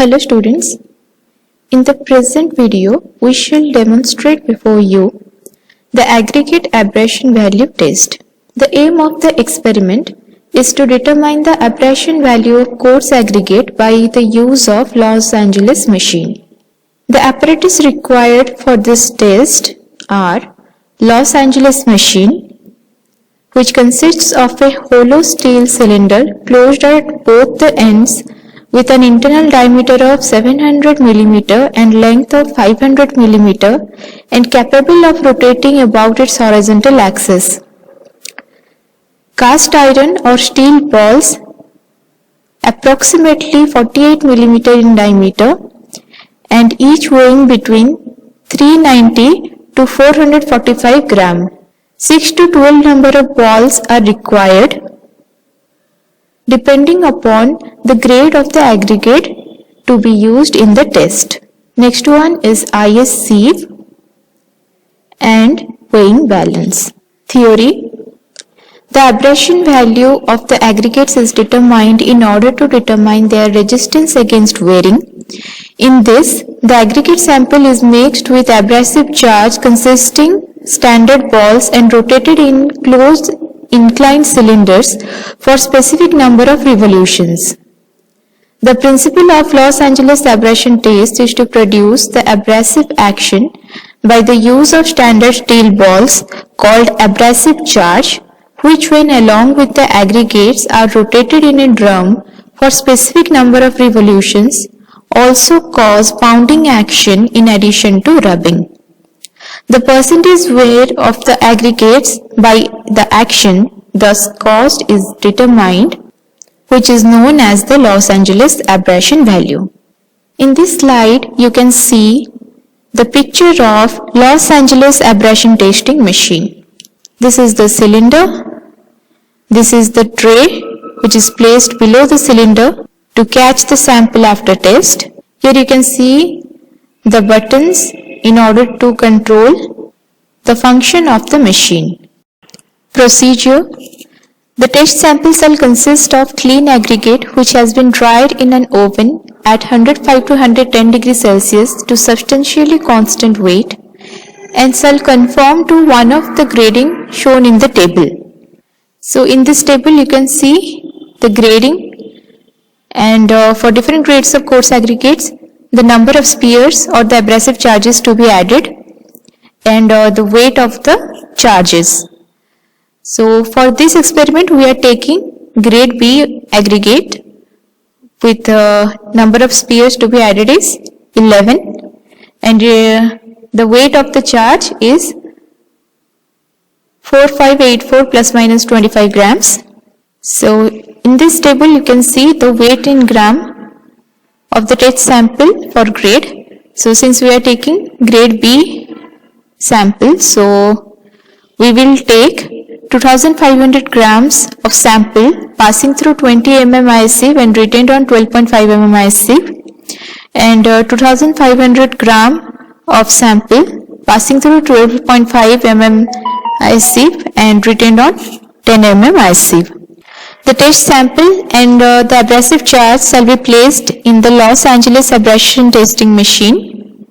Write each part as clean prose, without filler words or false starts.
Hello students, in the present video we shall demonstrate before you the aggregate abrasion value test. The aim of the experiment is to determine the abrasion value of coarse aggregate by the use of Los Angeles machine. The apparatus required for this test are Los Angeles machine, which consists of a hollow steel cylinder closed at both the ends with an internal diameter of 700 mm and length of 500 mm and capable of rotating about its horizontal axis. Cast iron or steel balls approximately 48 mm in diameter and each weighing between 390 to 445 gram. 6 to 12 number of balls are required depending upon the grade of the aggregate to be used in the test. Next one is IS sieve and weighing balance. Theory: the abrasion value of the aggregates is determined in order to determine their resistance against wearing. In this, the aggregate sample is mixed with abrasive charge consisting standard balls and rotated in closed inclined cylinders for specific number of revolutions. The principle of Los Angeles abrasion test is to produce the abrasive action by the use of standard steel balls called abrasive charge, which when along with the aggregates are rotated in a drum for specific number of revolutions also cause pounding action in addition to rubbing. The percentage wear of the aggregates by the action thus caused is determined, which is known as the Los Angeles abrasion value. In this slide, you can see the picture of Los Angeles abrasion testing machine. This is the cylinder. This is the tray which is placed below the cylinder to catch the sample after test. Here you can see the buttons in order to control the function of the machine. Procedure: the test sample shall consist of clean aggregate which has been dried in an oven at 105 to 110 degrees Celsius to substantially constant weight and shall conform to one of the grading shown in the table. So in this table you can see the grading, and for different grades of coarse aggregates the number of spears or the abrasive charges to be added and the weight of the charges. So for this experiment we are taking grade B aggregate with number of spears to be added is 11 and the weight of the charge is 4584 plus minus 25 grams. So in this table you can see the weight in gram of the test sample for grade. So since we are taking grade B sample, so we will take 2500 grams of sample passing through 20 mm IS sieve and retained on 12.5 mm IS sieve, and 2500 gram of sample passing through 12.5 mm IS sieve and retained on 10 mm IS sieve. The test sample and the abrasive charge shall be placed in the Los Angeles abrasion testing machine,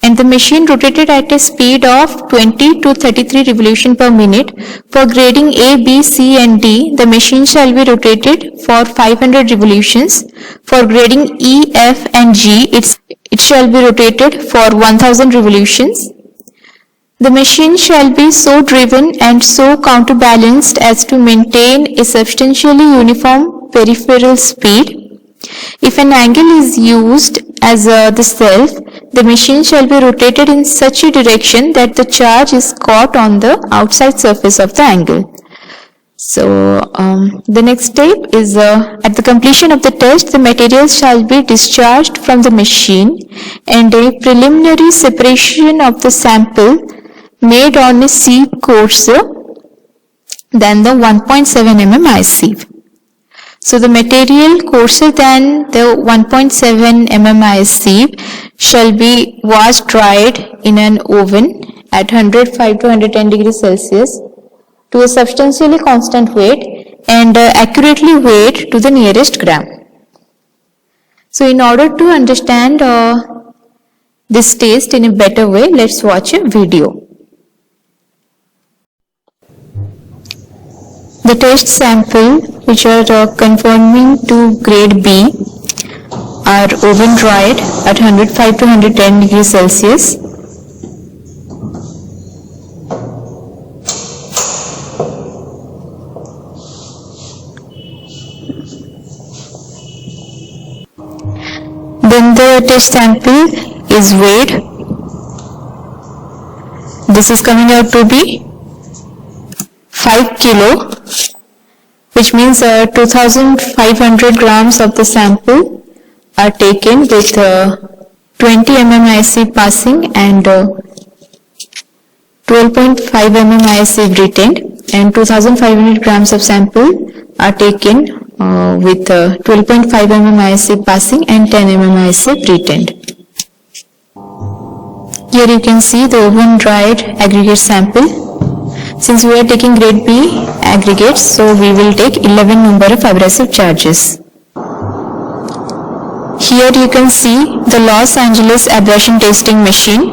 and the machine rotated at a speed of 20 to 33 revolution per minute. For grading A, B, C and D, the machine shall be rotated for 500 revolutions. For grading E, F and G, it shall be rotated for 1000 revolutions. The machine shall be so driven and so counterbalanced as to maintain a substantially uniform peripheral speed. If an angle is used as the self, the machine shall be rotated in such a direction that the charge is caught on the outside surface of the angle. So the next step is at the completion of the test, the material shall be discharged from the machine and a preliminary separation of the sample made on a sieve coarser than the 1.7 mm IS sieve. So the material coarser than the 1.7 mm IS sieve shall be washed dried in an oven at 105 to 110 degrees Celsius to a substantially constant weight and accurately weighed to the nearest gram. So in order to understand this test in a better way, let's watch a video. The test sample which are conforming to grade B are oven dried at 105 to 110 degrees Celsius. Then the test sample is weighed. This is coming out to be 5 kilo, which means 2500 grams of the sample are taken with 20 mm IC passing and 12.5 mm IC retained, and 2500 grams of sample are taken with 12.5 mm IC passing and 10 mm IC retained. Here you can see the oven dried aggregate sample. Since we are taking grade B aggregates, so we will take 11 number of abrasive charges. Here you can see the Los Angeles abrasion testing machine.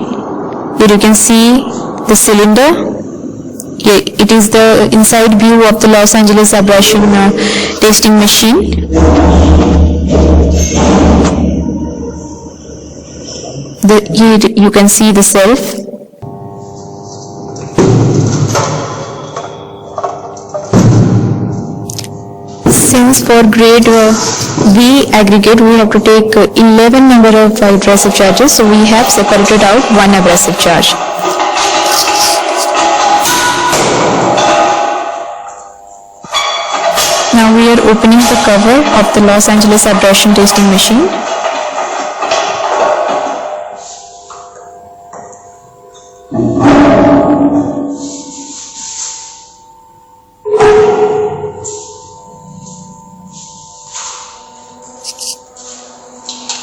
Here you can see the cylinder. It is the inside view of the Los Angeles abrasion testing machine. Here you can see the self. Since for grade B aggregate we have to take 11 number of abrasive charges, so we have separated out one abrasive charge. Now we are opening the cover of the Los Angeles abrasion testing machine.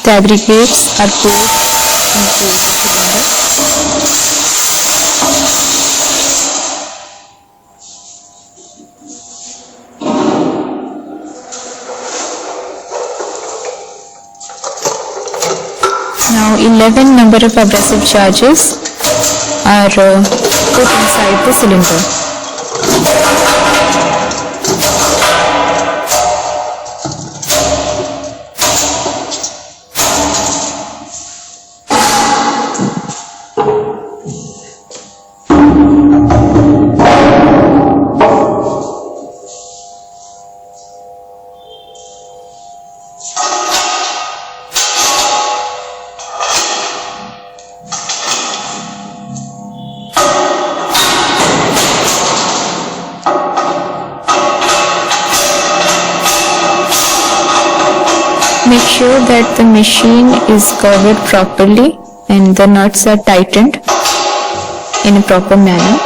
The aggregates are poured into the cylinder. Now 11 number of abrasive charges are put inside the cylinder. Make sure that the machine is covered properly and the nuts are tightened in a proper manner.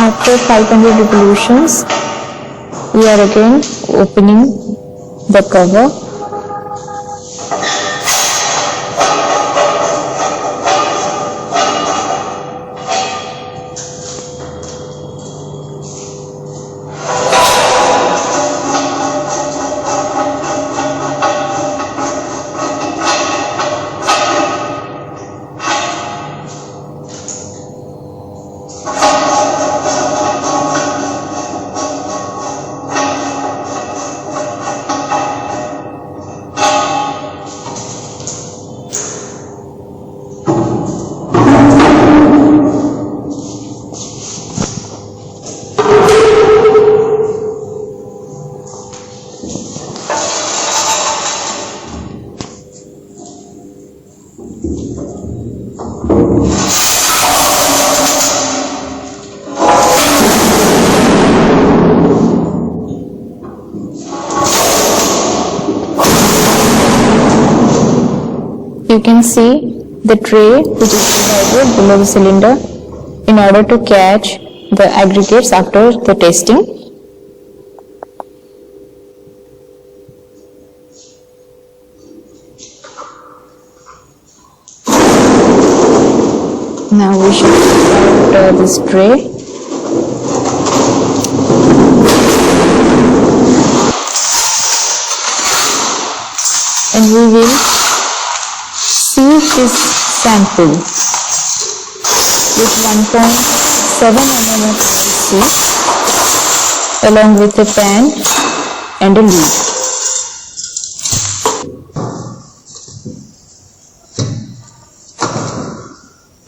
After 500 revolutions, we are again opening the cover. you can see the tray which is provided below the cylinder in order to catch the aggregates after the testing. Now we should take out this tray. And we will sieve this sample with 1.7 mm of sieve along with a pan and a lid.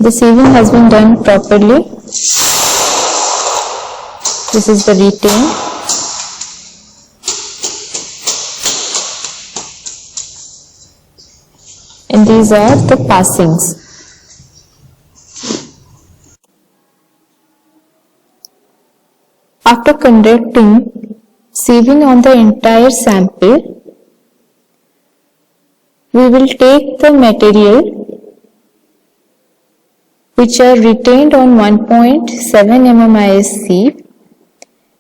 The sieving has been done properly. This is the retain. And these are the passings. After conducting sieving on the entire sample, we will take the material which are retained on 1.7 mm IS sieve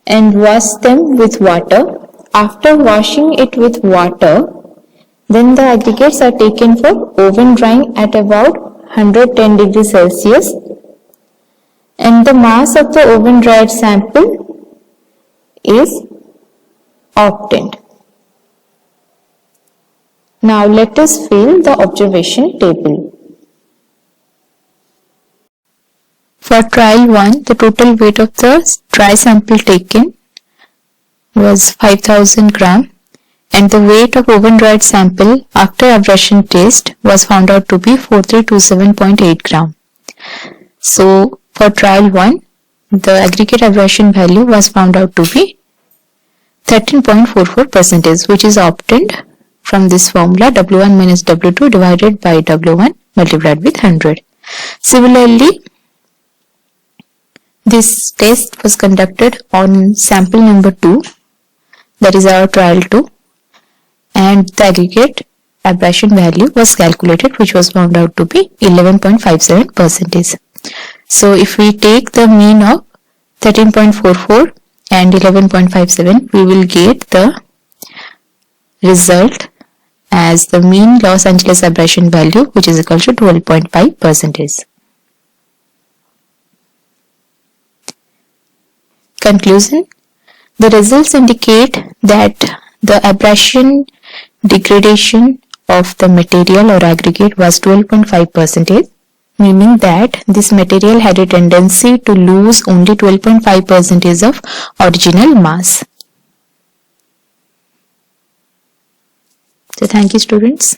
and wash them with water. After washing it with water, then the aggregates are taken for oven drying at about 110 degrees Celsius, and the mass of the oven dried sample is obtained. Now let us fill the observation table. For trial 1, the total weight of the dry sample taken was 5000 gram. And the weight of oven dried sample after abrasion test was found out to be 4327.8 gram. So for trial 1, the aggregate abrasion value was found out to be 13.44%, which is obtained from this formula W1 minus W2 divided by W1 multiplied with 100. Similarly, this test was conducted on sample number 2, that is our trial 2. And the aggregate abrasion value was calculated, which was found out to be 11.57%. So if we take the mean of 13.44 and 11.57, we will get the result as the mean Los Angeles abrasion value, which is equal to 12.5%. Conclusion: the results indicate that the abrasion degradation of the material or aggregate was 12.5%, meaning that this material had a tendency to lose only 12.5% of original mass. So thank you, students.